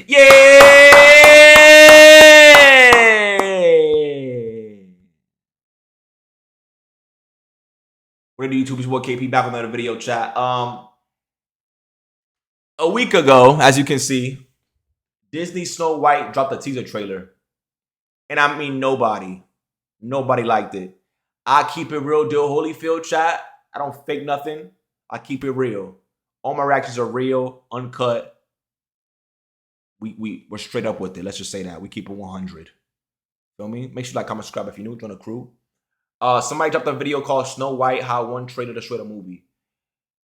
Yay! What are the YouTubers? What KP back on another video chat. A week ago, as you can see, Disney Snow White dropped a teaser trailer. And I mean nobody liked it. I keep it real, deal Holyfield chat. I don't fake nothing. I keep it real. All my reactions are real, uncut. We're straight up with it. Let's just say that. We keep it 100. Feel me? Make sure you like, comment, subscribe if you're new. Join the crew. Somebody dropped a video called Snow White, How One Trailer Destroyed a Movie.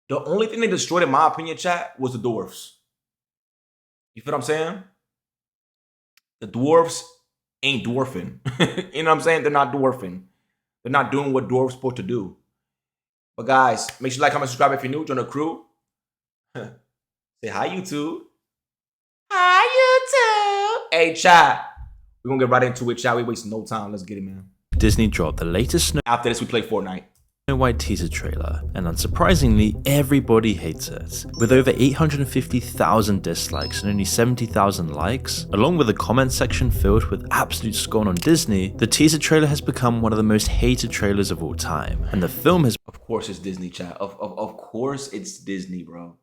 The only thing they destroyed, in my opinion, chat, was the dwarfs. You feel what I'm saying? The dwarfs ain't dwarfing. You know what I'm saying? They're not dwarfing. They're not doing what dwarfs supposed to do. But guys, make sure you like, comment, subscribe if you're new. Join the crew. Say hi, YouTube. Hi, YouTube. Hey, chat. We're going to get right into it, chat. We wasting no time. Let's get it, man. Disney dropped the latest Snow After this, we play Fortnite. White teaser trailer, and unsurprisingly, everybody hates it. With over 850,000 dislikes and only 70,000 likes, along with a comment section filled with absolute scorn on Disney, the teaser trailer has become one of the most hated trailers of all time, and the film has— Of course it's Disney, chat. Of course it's Disney, bro.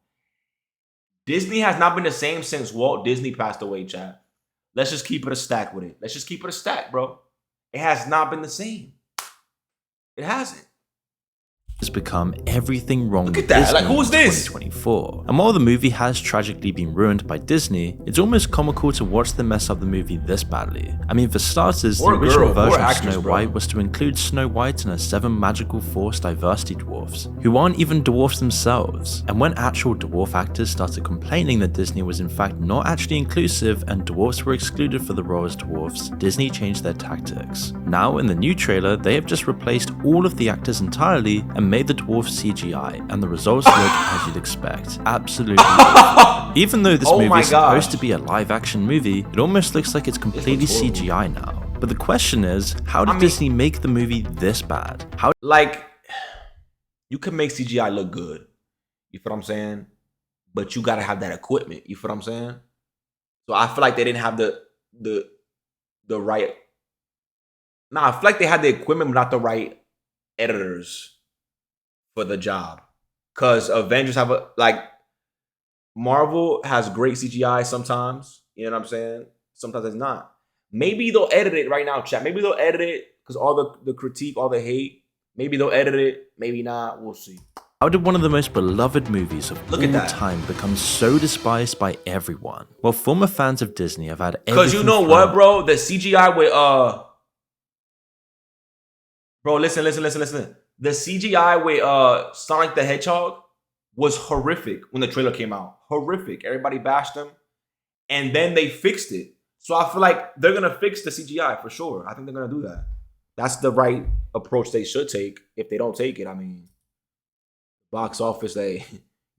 Disney has not been the same since Walt Disney passed away, chat. Let's just keep it a stack with it. Let's just keep it a stack, bro. It has not been the same. It hasn't. Has become everything wrong Look at that. Like, who's this? 2024. And while the movie has tragically been ruined by Disney, it's almost comical to watch them mess up the movie this badly. I mean, for starters, the original version of Snow White was to include Snow White and her 7 magical force diversity dwarfs, who aren't even dwarfs themselves. And when actual dwarf actors started complaining that Disney was in fact not actually inclusive and dwarfs were excluded for the role as dwarfs, Disney changed their tactics. Now, in the new trailer, they have just replaced all of the actors entirely and made the dwarfs CGI, and the results look as you'd expect. Absolutely awful. Even though this movie is supposed to be a live-action movie, it almost looks like it's completely CGI now. But the question is, how did Disney make the movie this bad? Like, you can make CGI look good. You feel what I'm saying? But you gotta have that equipment. You feel what I'm saying? So I feel like they didn't have the right. Nah, I feel like they had the equipment, but not the right editors for the job. Cause Avengers have Marvel has great CGI sometimes. You know what I'm saying? Sometimes it's not. Maybe they'll edit it right now, chat. Maybe they'll edit it because all the critique, all the hate. Maybe they'll edit it. Maybe not. We'll see. How did one of the most beloved movies of all time become so despised by everyone? Well, former fans of Disney have had everything. Because you know what, bro? The CGI with bro, listen. The CGI with Sonic the Hedgehog was horrific when the trailer came out. Horrific. Everybody bashed them. And then they fixed it. So I feel like they're going to fix the CGI for sure. I think they're going to do that. That's the right approach they should take. If they don't take it, I mean, box office,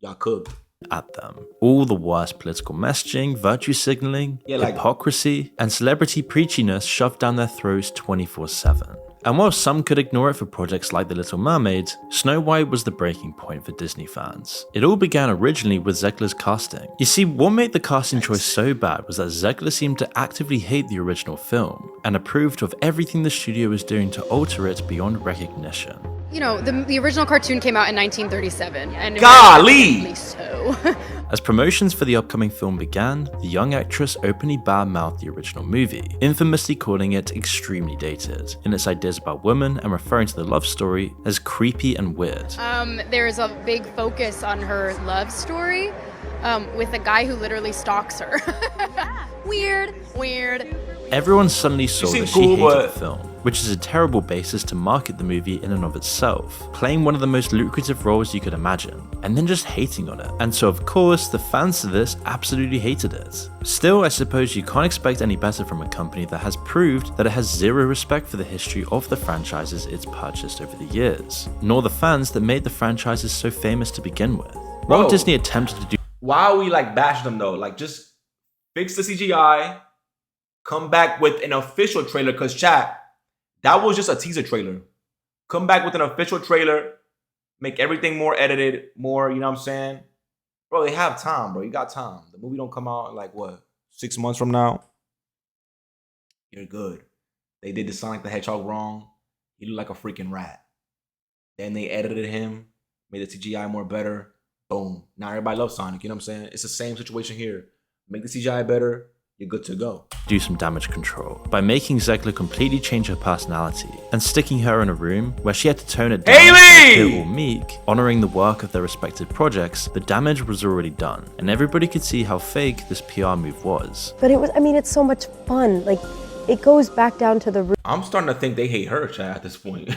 y'all cooked. At them. All the worst political messaging, virtue signaling, hypocrisy, and celebrity preachiness shoved down their throats 24/7. And while some could ignore it for projects like The Little Mermaid, Snow White was the breaking point for Disney fans. It all began originally with Zegler's casting. You see, what made the casting choice so bad was that Zegler seemed to actively hate the original film, and approved of everything the studio was doing to alter it beyond recognition. You know, the original cartoon came out in 1937, and golly! So. As promotions for the upcoming film began, the young actress openly bad-mouthed the original movie, infamously calling it extremely dated in its ideas about women and referring to the love story as creepy and weird. There's a big focus on her love story with a guy who literally stalks her. Weird. Everyone suddenly saw that she hated the film, which is a terrible basis to market the movie in and of itself, playing one of the most lucrative roles you could imagine, and then just hating on it. And so of course, the fans of this absolutely hated it. Still, I suppose you can't expect any better from a company that has proved that it has zero respect for the history of the franchises it's purchased over the years, nor the fans that made the franchises so famous to begin with. While Disney attempted to do— Why are we bashing them though? Just fix the CGI, come back with an official trailer, because chat, that was just a teaser trailer. Come back with an official trailer, make everything more edited, more, you know what I'm saying? Bro, they have time, bro. You got time. The movie don't come out in 6 months from now, you're good. They did the Sonic the Hedgehog wrong. He looked like a freaking rat. Then they edited him, made the CGI more better. Boom. Now everybody loves Sonic. You know what I'm saying? It's the same situation here. Make the CGI better, you're good to go. Do some damage control by making Zegler completely change her personality and sticking her in a room where she had to tone it down to appear all meek, honoring the work of their respective projects. The damage was already done, and everybody could see how fake this PR move was. But it was, I mean, it's so much fun. Like, it goes back down to the root. I'm starting to think they hate her, Chad, at this point.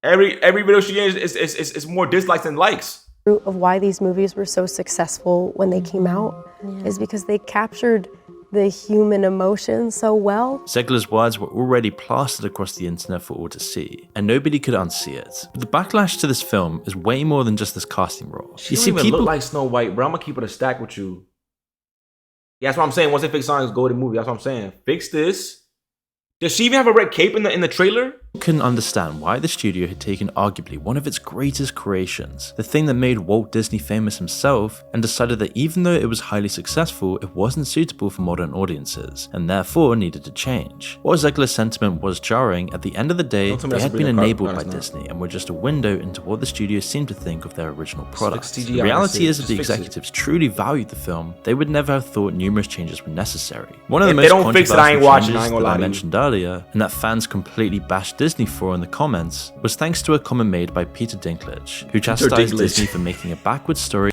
every video she is more dislikes than likes. Of why these movies were so successful when they came out is because they captured the human emotion so well. Zegler's words were already plastered across the internet for all to see, and nobody could unsee it. But the backlash to this film is way more than just this casting role. She don't even look like Snow White, bro. I'm gonna keep it a stack with you. Yeah, that's what I'm saying. Once they fix Sonic's golden movie, that's what I'm saying. Fix this. Does she even have a red cape in the trailer? Couldn't understand why the studio had taken arguably one of its greatest creations, the thing that made Walt Disney famous himself, and decided that even though it was highly successful, it wasn't suitable for modern audiences, and therefore needed to change. While Zegler's sentiment was jarring, at the end of the day, they had been enabled by Disney and were just a window into what the studio seemed to think of their original product. The reality is that the executives truly valued the film, they would never have thought numerous changes were necessary. One of the most controversial changes that I mentioned earlier, and that fans completely bashed Disney for in the comments, was thanks to a comment made by Peter Dinklage, who chastised Disney for making a backwards story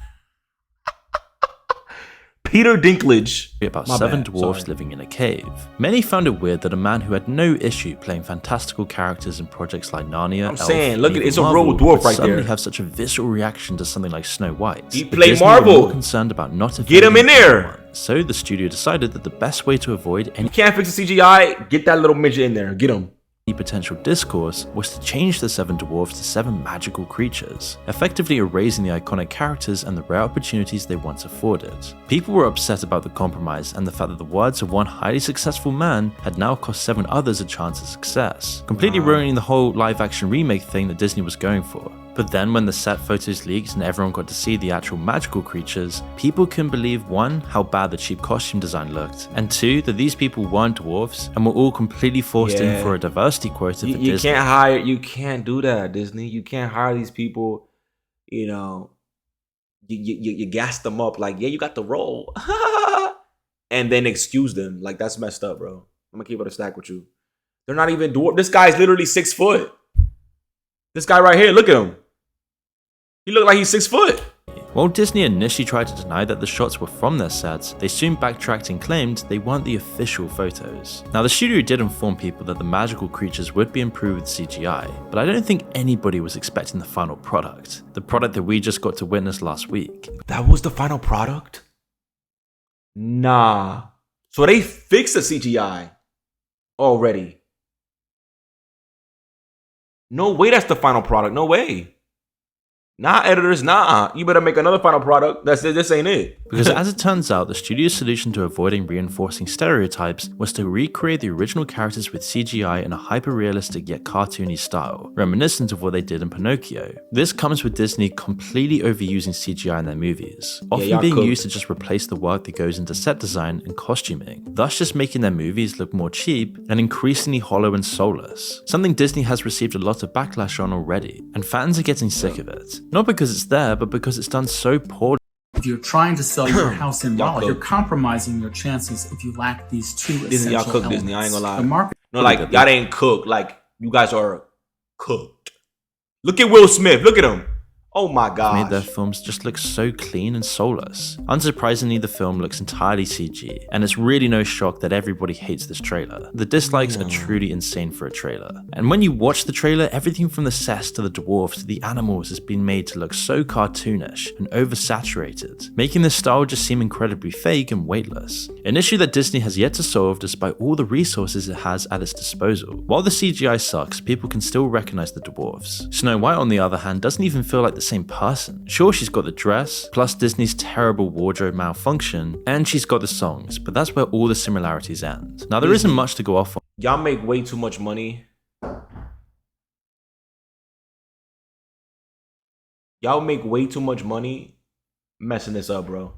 Peter Dinklage about seven dwarfs living in a cave. Many found it weird that a man who had no issue playing fantastical characters in projects like Narnia, look at it's a real dwarf right suddenly there. have such a visceral reaction to something like Snow White. He played Marvel. More concerned about not get him in there. So the studio decided that the best way to avoid any can't fix the CGI, get that little midget in there, get him. Potential discourse was to change the seven dwarfs to seven magical creatures, effectively erasing the iconic characters and the rare opportunities they once afforded. People were upset about the compromise and the fact that the words of one highly successful man had now cost seven others a chance of success, completely ruining the whole live-action remake thing that Disney was going for. But then when the set photos leaked and everyone got to see the actual magical creatures, people couldn't believe, one, how bad the cheap costume design looked, and two, that these people weren't dwarves and were all completely forced in for a diversity quota for Disney. You can't do that, Disney. You can't hire these people, you know, you gas them up like, yeah, you got the role, and then excuse them. Like, that's messed up, bro. I'm gonna keep it a stack with you. They're not even dwarf. This guy's literally 6 foot. This guy right here, look at him. He looked like he's 6 foot. While Disney initially tried to deny that the shots were from their sets, they soon backtracked and claimed they weren't the official photos. Now, the studio did inform people that the magical creatures would be improved with CGI, but I don't think anybody was expecting the final product. The product that we just got to witness last week. That was the final product? Nah. So they fixed the CGI already. No way that's the final product. No way. Nah, editors, nah. You better make another final product. This ain't it. Because as it turns out, the studio's solution to avoiding reinforcing stereotypes was to recreate the original characters with CGI in a hyper-realistic yet cartoony style, reminiscent of what they did in Pinocchio. This comes with Disney completely overusing CGI in their movies, often being used to just replace the work that goes into set design and costuming, thus just making their movies look more cheap and increasingly hollow and soulless. Something Disney has received a lot of backlash on already, and fans are getting sick of it. Not because it's there, but because it's done so poorly. If you're trying to sell your house in Raleigh, you're compromising your chances if you lack these two essential y'all cook elements. Disney, I ain't gonna lie. The market. No, like, y'all ain't cooked. Like, you guys are cooked. Look at Will Smith. Look at him. Oh my gosh. Made their films just look so clean and soulless. Unsurprisingly, the film looks entirely CG, and it's really no shock that everybody hates this trailer. The dislikes are truly insane for a trailer. And when you watch the trailer, everything from the sets to the dwarfs to the animals has been made to look so cartoonish and oversaturated, making the style just seem incredibly fake and weightless. An issue that Disney has yet to solve despite all the resources it has at its disposal. While the CGI sucks, people can still recognize the dwarfs. Snow White, on the other hand, doesn't even feel like the same person. Sure, she's got the dress, plus Disney's terrible wardrobe malfunction, and she's got the songs, but that's where all the similarities end. Now, there isn't much to go off on. Y'all make way too much money. Y'all make way too much money messing this up, bro.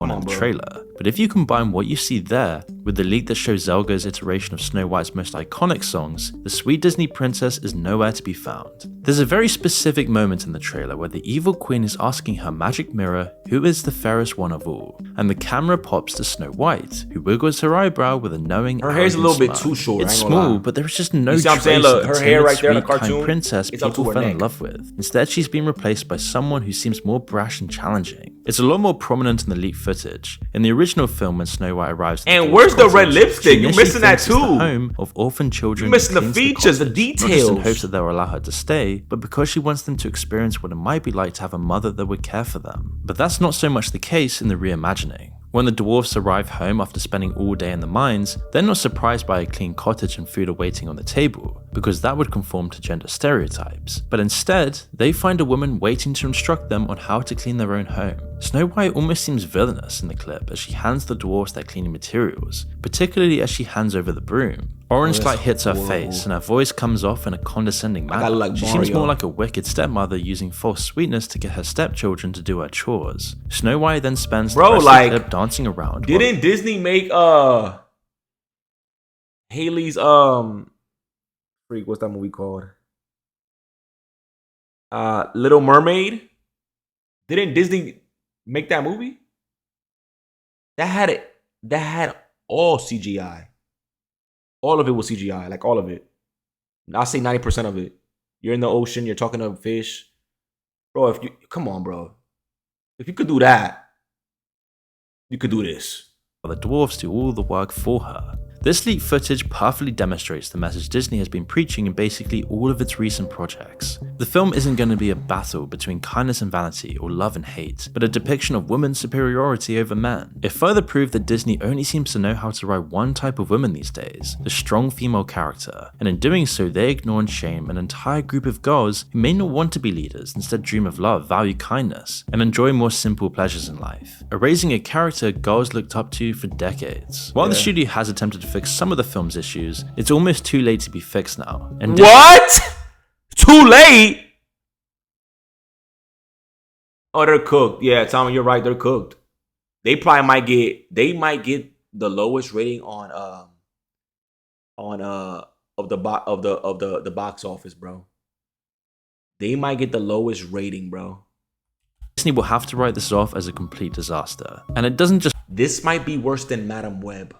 in the trailer, but if you combine what you see there with the leak that shows Zelga's iteration of Snow White's most iconic songs, the sweet Disney princess is nowhere to be found. There's a very specific moment in the trailer where the evil queen is asking her magic mirror who is the fairest one of all, and the camera pops to Snow White, who wiggles her eyebrow with a knowing. Her hair's a little bit too short. It's small, but there is just no trace of the her hair right there in the sweet, cartoon, kind princess people fell in love with. Instead, she's been replaced by someone who seems more brash and challenging. It's a lot more prominent in the leaked footage. In the original film, when Snow White arrives, and where's the red lipstick? You're missing that too. The home of orphan children. You're missing the features, the details. Not just in hopes that they'll allow her to stay, but because she wants them to experience what it might be like to have a mother that would care for them. But that's not so much the case in the reimagining. When the dwarfs arrive home after spending all day in the mines, they're not surprised by a clean cottage and food awaiting on the table, because that would conform to gender stereotypes. But instead, they find a woman waiting to instruct them on how to clean their own home. Snow White almost seems villainous in the clip as she hands the dwarfs their cleaning materials, particularly as she hands over the broom. Orange light hits her face and her voice comes off in a condescending manner. She seems more like a wicked stepmother using false sweetness to get her stepchildren to do her chores. Snow White then spends the rest of the clip dancing around. Didn't Disney make Haley's freak, what's that movie called? Little Mermaid? Didn't Disney make that movie? That had all CGI. All of it was CGI, like all of it. I'll say 90% of it. You're in the ocean, you're talking to fish. Bro, come on, bro. If you could do that, you could do this. The dwarfs do all the work for her. This leaked footage perfectly demonstrates the message Disney has been preaching in basically all of its recent projects. The film isn't going to be a battle between kindness and vanity or love and hate, but a depiction of women's superiority over men. It further proved that Disney only seems to know how to write one type of woman these days, the strong female character, and in doing so they ignore and shame an entire group of girls who may not want to be leaders, instead dream of love, value kindness, and enjoy more simple pleasures in life, erasing a character girls looked up to for decades. While the studio has attempted to fix some of the film's issues, it's almost too late to be fixed now. And what? Too late? Oh, they're cooked. Yeah, Tommy, you're right. They're cooked. They probably might get the lowest rating on the box office, bro. They might get the lowest rating, bro. Disney will have to write this off as a complete disaster. And it doesn't just. This might be worse than Madame Web.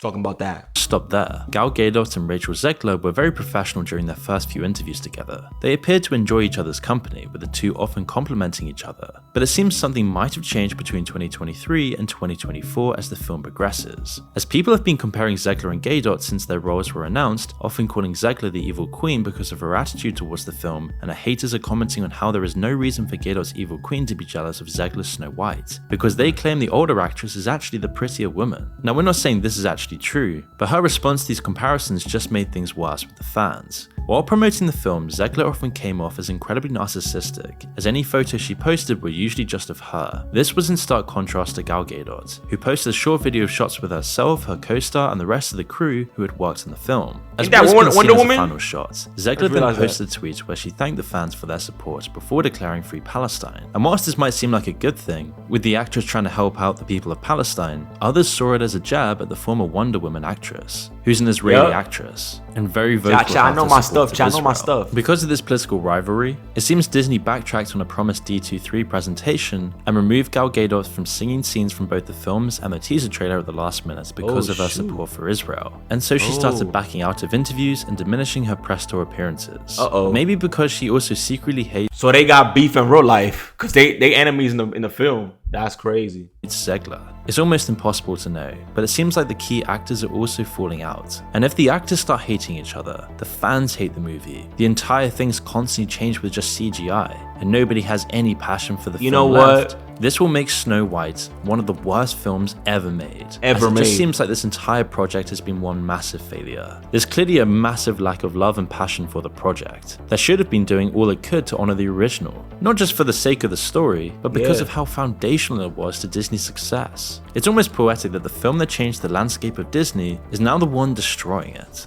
Talking about that. Stop there. Gal Gadot and Rachel Zegler were very professional during their first few interviews together. They appeared to enjoy each other's company, with the two often complimenting each other. But it seems something might have changed between 2023 and 2024 as the film progresses. As people have been comparing Zegler and Gadot since their roles were announced, often calling Zegler the evil queen because of her attitude towards the film, and her haters are commenting on how there is no reason for Gadot's evil queen to be jealous of Zegler's Snow White, because they claim the older actress is actually the prettier woman. Now, we're not saying this is actually true, but her response to these comparisons just made things worse with the fans. While promoting the film, Zegler often came off as incredibly narcissistic, as any photos she posted were usually just of her. This was in stark contrast to Gal Gadot, who posted a short video of shots with herself, her co-star, and the rest of the crew who had worked in the film. As well as Wonder Woman? Final shots, Zegler then posted a tweet where she thanked the fans for their support before declaring Free Palestine. And whilst this might seem like a good thing, with the actress trying to help out the people of Palestine, others saw it as a jab at the former Wonder Woman actress, who's an Israeli actress, and very vocal. I know my stuff, I know my stuff. Because of this political rivalry, it seems Disney backtracked on a promised D23 presentation and removed Gal Gadot from singing scenes from both the films and the teaser trailer at the last minute because of her support for Israel. And so she started backing out of interviews and diminishing her press tour appearances. Maybe because she also secretly hates. So they got beef in real life because they enemies in the film. That's crazy. It's Zegler. It's almost impossible to know, but it seems like the key actors are also falling out. And if the actors start hating each other, the fans hate the movie. The entire thing's constantly changed with just CGI, and nobody has any passion for the film. You know what? This will make Snow White one of the worst films ever made. It just seems like this entire project has been one massive failure. There's clearly a massive lack of love and passion for the project. They should have been doing all it could to honor the original, not just for the sake of the story, but because of how foundational it was to Disney's success. It's almost poetic that the film that changed the landscape of Disney is now the one destroying it.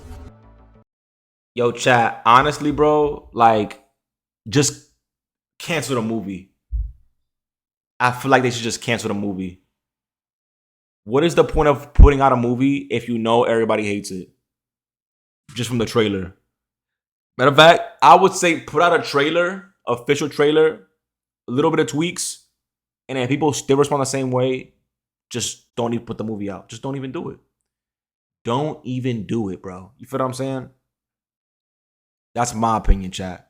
Yo, chat, honestly, bro, like, just cancel the movie. I feel like they should just cancel the movie. What is the point of putting out a movie if you know everybody hates it? Just from the trailer. Matter of fact, I would say put out a trailer, official trailer, a little bit of tweaks, and if people still respond the same way, just don't even put the movie out. Just don't even do it. Don't even do it, bro. You feel what I'm saying? That's my opinion, chat.